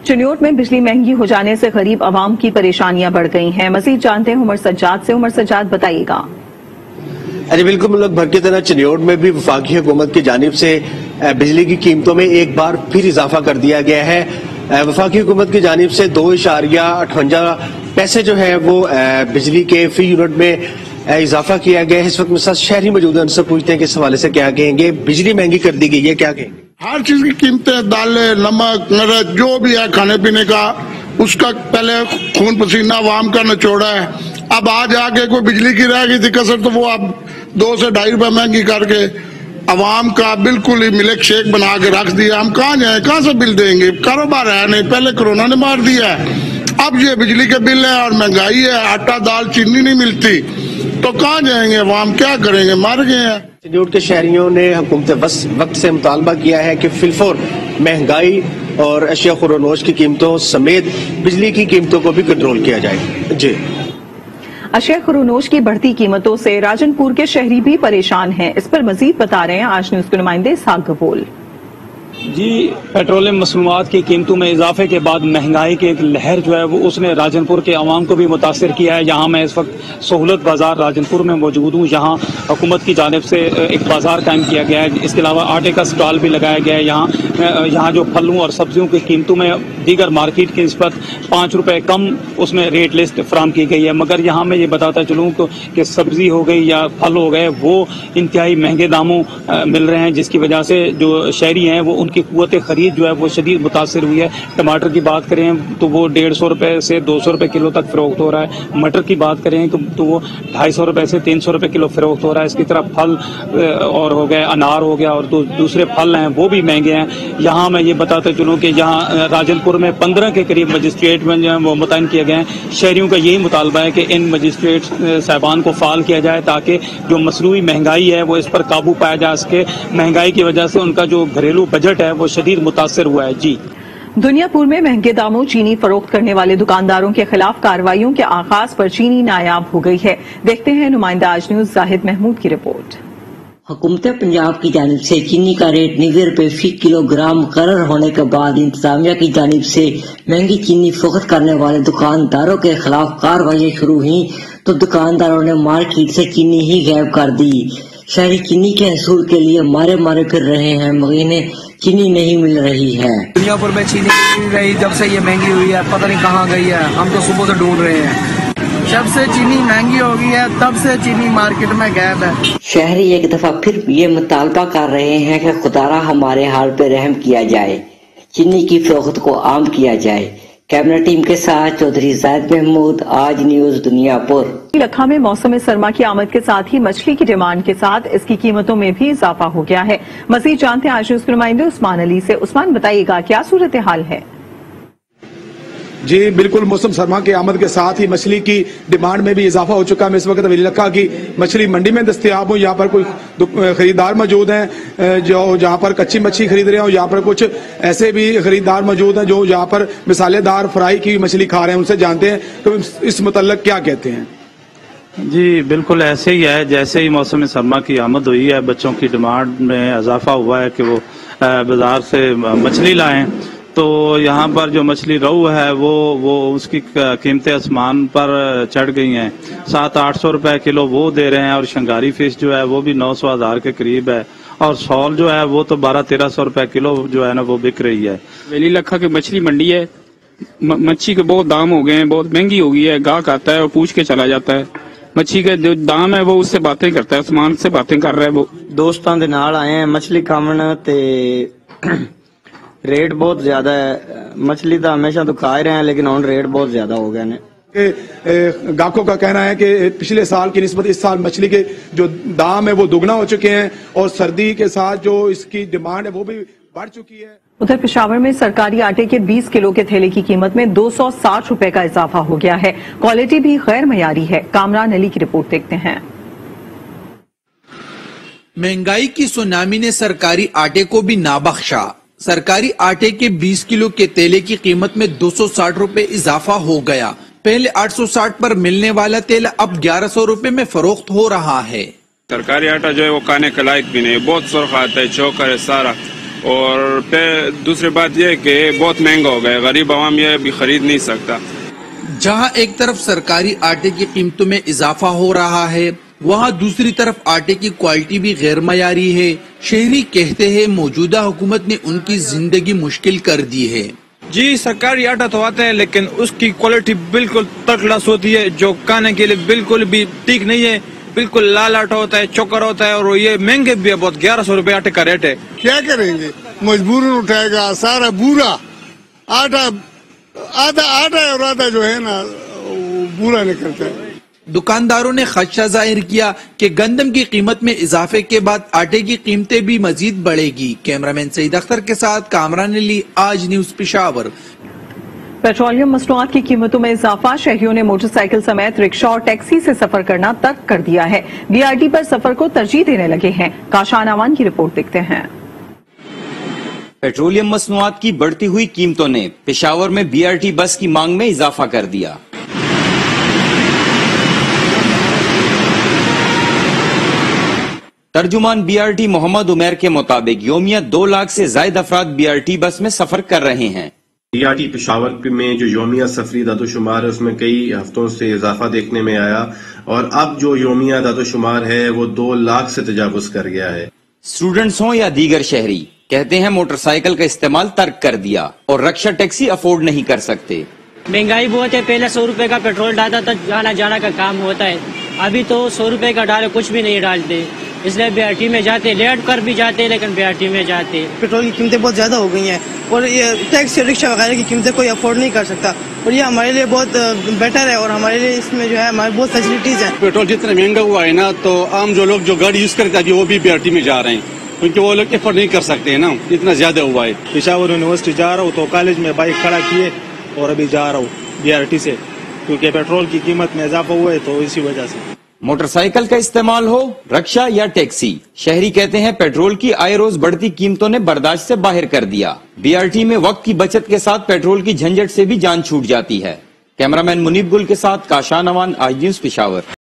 چنیوٹ میں بجلی مہنگی ہو جانے سے غریب عوام کی پریشانیاں بڑھ گئی ہیں. مزید جانتے ہیں عمر سجاد سے. عمر سجاد بتائیے گا. جی بالکل، ملک بھر کی طرح چنیوٹ میں بھی وفاقی حکومت کی جانب سے بجلی کی قیمتوں میں ایک بار پھر اضافہ کر دیا گیا ہے. وفاقی حکومت کی جانب سے 2.58 پیسے جو ہے وہ بجلی کے فی یونٹ میں اضافہ کیا گیا ہے. اس وقت میرے ساتھ شہری موجود ہیں، ان سے پوچھتے ہیں کہ اس حوالے سے کیا کہیں گے. بجلی مہنگی کر دی گئی ہے، کیا کہیں گے؟ ہر چیز کی قیمتیں، دالیں، نمک، مرچ، جو بھی ہے کھانے پینے کا، اس کا پہلے خون پسینہ عوام کا نچوڑا ہے. اب آج آ کے کوئی بجلی کی رہ گئی تھی کسر تو وہ اب 2 سے 2.5 روپے مہنگی کر کے عوام کا بالکل ہی ملک شیک بنا کے رکھ دیا. ہم کہاں جائیں، کہاں سے بل دیں گے؟ کاروبار ہے نہیں، پہلے کرونا نے مار دیا ہے، اب یہ بجلی کے بل ہے اور مہنگائی ہے، آٹا دال چینی نہیں ملتی تو کہاں جائیں گے؟ عوام کیا کریں گے؟ مر گئے ہیں. چنیوٹ کے شہریوں نے حکومت وقت سے مطالبہ کیا ہے کہ فی الفور مہنگائی اور اشیاء خوردونوش کی قیمتوں سمیت بجلی کی قیمتوں کو بھی کنٹرول کیا جائے. جی، اشیاء خوردونوش کی بڑھتی قیمتوں سے راجن پور کے شہری بھی پریشان ہیں. اس پر مزید بتا رہے ہیں آج نیوز کے نمائندے اسحاق گبول. جی، پیٹرولیم مصنوعات کی قیمتوں میں اضافے کے بعد مہنگائی کی ایک لہر جو ہے وہ اس نے راجن پور کے عوام کو بھی متاثر کیا ہے. یہاں میں اس وقت سہولت بازار راجن پور میں موجود ہوں. یہاں حکومت کی جانب سے ایک بازار قائم کیا گیا ہے. اس کے علاوہ آٹے کا سٹال بھی لگایا گیا ہے. یہاں جو پھلوں اور سبزیوں کی قیمتوں میں دیگر مارکیٹ کی نسبت 5 روپے کم اس میں ریٹ لسٹ فراہم کی گئی ہے. مگر یہاں میں یہ بتاتا چلوں کہ سبزی ہو گئی یا پھل ہو گئے وہ انتہائی مہنگے داموں مل رہے ہیں، جس کی وجہ سے جو شہری ہیں وہ ان کی قوت خرید جو ہے وہ شدید متاثر ہوئی ہے. ٹماٹر کی بات کریں تو وہ 150 روپے سے 200 روپے کلو تک فروخت ہو رہا ہے. مٹر کی بات کریں تو وہ 250 روپے سے 300 روپے کلو فروخت ہو رہا ہے. اس کی طرح پھل اور ہو گئے، انار ہو گیا اور دوسرے پھل ہیں وہ بھی مہنگے ہیں. یہاں میں یہ بتاتا چلوں کہ یہاں راجن پور میں 15 کے قریب مجسٹریٹ میں جو ہے وہ متعین کیے گئے ہیں. شہریوں کا یہی مطالبہ ہے کہ ان مجسٹریٹ صاحبان کو فعال کیا جائے تاکہ جو مصنوعی مہنگائی ہے وہ اس پر قابو پایا جا سکے. مہنگائی کی وجہ سے ان کا جو گھریلو بجٹ ہے وہ شدید متاثر ہوا ہے. جی، دنیا پور میں مہنگے داموں چینی فروخت کرنے والے دکانداروں کے خلاف کارروائیوں کے آغاز پر چینی نایاب ہو گئی ہے. دیکھتے ہیں نمائندہ آج نیوز زاہد محمود کی رپورٹ. حکومت پنجاب کی جانب سے چینی کا ریٹ 90 روپے فی کلو گرام مقرر ہونے کے بعد انتظامیہ کی جانب سے مہنگی چینی فروخت کرنے والے دکانداروں کے خلاف کارروائیاں شروع ہوئیں تو دکانداروں نے مارکیٹ سے چینی ہی غائب کر دی. شہری چینی کے حصول کے لیے مارے پھر رہے ہیں مگر انہیں چینی نہیں مل رہی ہے. دنیا پور میں چینی مل رہی جب سے یہ مہنگی ہوئی ہے، پتہ نہیں کہاں گئی ہے. ہم تو صبح سے ڈھونڈ رہے ہیں. جب سے چینی مہنگی ہو گئی ہے تب سے چینی مارکیٹ میں غائب ہے. شہری ایک دفعہ پھر یہ مطالبہ کر رہے ہیں کہ خدارا ہمارے حال پہ رحم کیا جائے، چینی کی فروخت کو عام کیا جائے. کیمرہ ٹیم کے ساتھ چودھری زاہد محمود، آج نیوز دنیا پور. لکھا میں موسم سرما کی آمد کے ساتھ ہی مچھلی کی ڈیمانڈ کے ساتھ اس کی قیمتوں میں بھی اضافہ ہو گیا ہے. مزید جانتے ہیں آج نیوز کے نمائندے عثمان علی سے. عثمان بتائیے گا کیا صورتحال ہے؟ جی بالکل، موسم سرما کی آمد کے ساتھ ہی مچھلی کی ڈیمانڈ میں بھی اضافہ ہو چکا ہے. میں اس وقت ولی لکھا کی مچھلی منڈی میں دستیاب ہوں. یہاں پر کوئی خریدار موجود ہیں جو جہاں پر کچی مچھلی خرید رہے ہیں اور یہاں پر کچھ ایسے بھی خریدار موجود ہیں جو یہاں پر مسالے دار فرائی کی مچھلی کھا رہے ہیں. ان سے جانتے ہیں کہ اس متعلق کیا کہتے ہیں. جی بالکل ایسے ہی ہے، جیسے ہی موسم سرما کی آمد ہوئی ہے بچوں کی ڈیمانڈ میں اضافہ ہوا ہے کہ وہ بازار سے مچھلی لائیں. تو یہاں پر جو مچھلی روہو ہے وہ اس کی قیمتیں آسمان پر چڑھ گئی ہیں. 700-800 روپے کلو وہ دے رہے ہیں اور شنگاری فش جو ہے وہ بھی 900-1000 کے قریب ہے اور سول جو ہے وہ تو 1200-1300 روپے کلو جو ہے نا وہ بک رہی ہے. ویلی لکھا کی مچھلی منڈی ہے، مچھلی کے بہت دام ہو گئے ہیں، بہت مہنگی ہو گئی ہے. گاہک آتا ہے اور پوچھ کے چلا جاتا ہے. مچھلی کا جو دام ہے وہ اس سے باتیں کرتا ہے، آسمان سے باتیں کر رہا ہے. وہ دوستان دے نال آئے ہیں مچھلی کھاون تے ریٹ بہت زیادہ ہے. مچھلی تو ہمیشہ تو کھا رہے ہیں لیکن ہن ریٹ بہت زیادہ ہو گئے ہیں. گاہکوں کا کہنا ہے کہ پچھلے سال کی نسبت اس سال مچھلی کے جو دام ہے وہ دگنا ہو چکے ہیں اور سردی کے ساتھ جو اس کی ڈیمانڈ ہے وہ بھی بڑھ چکی ہے. ادھر پشاور میں سرکاری آٹے کے 20 کلو کے تھیلے کی قیمت میں 260 روپے کا اضافہ ہو گیا ہے. کوالٹی بھی غیر معیاری ہے. کامران علی کی رپورٹ دیکھتے ہیں. مہنگائی کی سونامی نے سرکاری آٹے کو بھی نہ بخشا. سرکاری آٹے کے 20 کلو کے تیلے کی قیمت میں 260 روپے اضافہ ہو گیا. پہلے 860 پر ملنے والا تیل اب 1100 روپے میں فروخت ہو رہا ہے. سرکاری آٹا جو ہے وہ کھانے کے لائق بھی نہیں، بہت سرخ آتا ہے، چوکر ہے سارا. اور دوسری بات یہ کہ بہت مہنگا ہو گیا, غریب عوام یہ بھی خرید نہیں سکتا. جہاں ایک طرف سرکاری آٹے کی قیمتوں میں اضافہ ہو رہا ہے, وہاں دوسری طرف آٹے کی کوالٹی بھی غیر معیاری ہے. شہری کہتے ہیں موجودہ حکومت نے ان کی زندگی مشکل کر دی ہے. جی سرکاری آٹا تو آتا ہے لیکن اس کی کوالٹی بالکل تھرڈ کلاس ہوتی ہے, جو کھانے کے لیے بالکل بھی ٹھیک نہیں ہے. بالکل لال آٹا ہوتا ہے, چوکر ہوتا ہے, اور یہ مہنگے بھی ہے بہت. 1100 روپے آٹے کا ریٹ ہے. کیا کریں گے, مجبوراً اٹھائے گا سارا بورا آٹا. آٹا اور آٹا جو ہے نا بورا نکلتا ہے. دکانداروں نے خدشہ ظاہر کیا کہ گندم کی قیمت میں اضافے کے بعد آٹے کی قیمتیں بھی مزید بڑھے گی. کیمرامین سعید اختر کے ساتھ کامران علی, آج نیوز پشاور. پیٹرولیم مصنوعات کی قیمتوں میں اضافہ, شہریوں نے موٹر سائیکل سمیت رکشا اور ٹیکسی سے سفر کرنا ترک کر دیا ہے. بی آر ٹی پر سفر کو ترجیح دینے لگے ہیں. کاشان امان کی رپورٹ دیکھتے ہیں. پیٹرولیم مصنوعات کی بڑھتی ہوئی قیمتوں نے پشاور میں بی آر ٹی بس کی مانگ میں اضافہ کر دیا. ترجمان بی آر ٹی محمد عمیر کے مطابق یومیہ 2 لاکھ سے زائد افراد بی آر ٹی بس میں سفر کر رہے ہیں. بی آر ٹی پشاور میں جو یومیہ سفری داد و شمار ہے اس میں کئی ہفتوں سے اضافہ دیکھنے میں آیا, اور اب جو یومیہ داد و شمار ہے وہ 2 لاکھ سے تجاوز کر گیا ہے. اسٹوڈنٹس ہوں یا دیگر شہری, کہتے ہیں موٹر سائیکل کا استعمال ترک کر دیا اور رکشا ٹیکسی افورڈ نہیں کر سکتے. مہنگائی بہت ہے, پہلے 100 روپے کا پیٹرول ڈالتا تھا, جانا کا کام ہوتا ہے. ابھی تو 100 روپے کا ڈالے کچھ بھی نہیں ڈالتے, اس لیے بی آر ٹی میں جاتے, لیٹ کر بھی جاتے لیکن بی آر ٹی میں جاتے. پیٹرول کی قیمتیں بہت زیادہ ہو گئی ہیں اور یہ ٹیکسی رکشا وغیرہ کی قیمتیں کوئی افورڈ نہیں کر سکتا, اور یہ ہمارے لیے بہت بیٹر ہے اور ہمارے لیے اس میں جو ہے ہمارے بہت فیسلٹیز ہیں. پیٹرول جتنا مہنگا ہوا ہے نا, تو عام جو لوگ جو گاڑی یوز کرتے ہیں وہ بھی بی آر ٹی میں جا رہے ہیں, کیونکہ وہ لوگ افورڈ نہیں کر سکتے ہیں نا, اتنا زیادہ ہوا ہے. پشاور یونیورسٹی جا رہا ہوں تو کالج میں بائک کھڑا کیے اور ابھی جا رہا ہوں بی آر ٹی سے, کیونکہ پیٹرول کی قیمت میں اضافہ ہوا ہے تو اسی وجہ سے. موٹر سائیکل کا استعمال ہو, رکشا یا ٹیکسی, شہری کہتے ہیں پیٹرول کی آئے روز بڑھتی قیمتوں نے برداشت سے باہر کر دیا. بی آر ٹی میں وقت کی بچت کے ساتھ پیٹرول کی جھنجٹ سے بھی جان چھوٹ جاتی ہے. کیمرامین منیب گل کے ساتھ کاشان امان, آج نیوز پشاور.